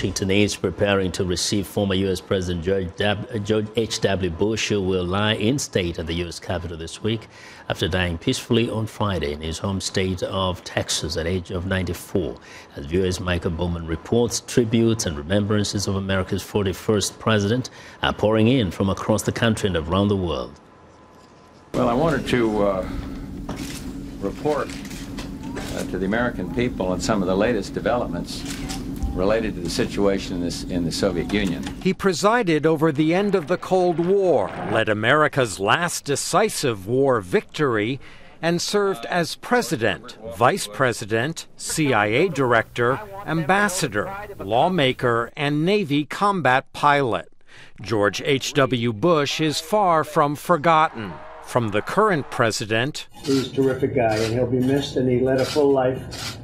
Washington is preparing to receive former U.S. President George H.W. Bush, who will lie in state at the U.S. Capitol this week after dying peacefully on Friday in his home state of Texas at the age of 94. As viewers Michael Bowman reports, tributes and remembrances of America's 41st president are pouring in from across the country and around the world. Well, I wanted to report to the American people on some of the latest developments related to the situation in the Soviet Union. He presided over the end of the Cold War, led America's last decisive war victory, and served as president, vice president, CIA director, ambassador, lawmaker, and Navy combat pilot. George H.W. Bush is far from forgotten. From the current president, he's a terrific guy, and he'll be missed, and he led a full life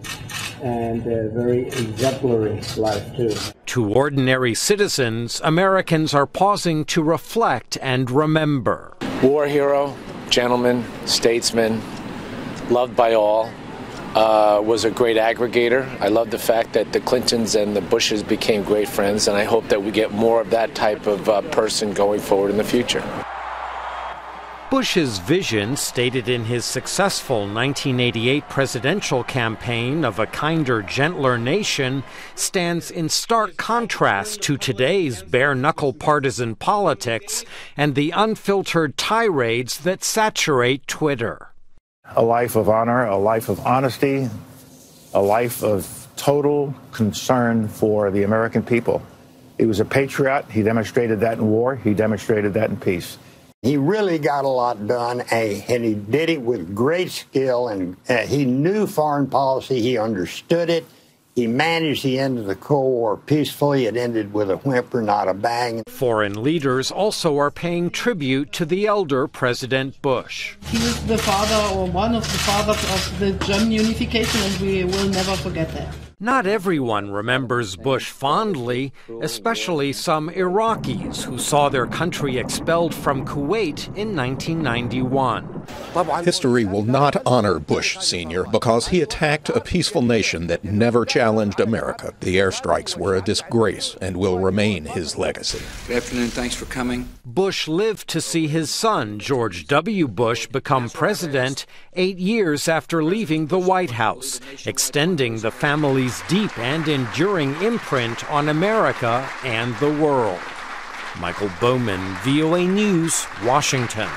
and a very exemplary life, too. To ordinary citizens, Americans are pausing to reflect and remember. War hero, gentleman, statesman, loved by all, was a great aggregator. I love the fact that the Clintons and the Bushes became great friends, and I hope that we get more of that type of person going forward in the future. Bush's vision, stated in his successful 1988 presidential campaign of a kinder, gentler nation, stands in stark contrast to today's bare-knuckle partisan politics and the unfiltered tirades that saturate Twitter. A life of honor, a life of honesty, a life of total concern for the American people. He was a patriot. He demonstrated that in war. He demonstrated that in peace. He really got a lot done, and he did it with great skill, and he knew foreign policy. He understood it. He managed the end of the Cold War peacefully. It ended with a whimper, not a bang. Foreign leaders also are paying tribute to the elder President Bush. He was the father, or one of the fathers, of the German unification, and we will never forget that. Not everyone remembers Bush fondly, especially some Iraqis who saw their country expelled from Kuwait in 1991. History will not honor Bush Sr. because he attacked a peaceful nation that never challenged America. The airstrikes were a disgrace and will remain his legacy. Good afternoon. Thanks for coming. Bush lived to see his son, George W. Bush, become president 8 years after leaving the White House, extending the family's deep and enduring imprint on America and the world. Michael Bowman, VOA News, Washington.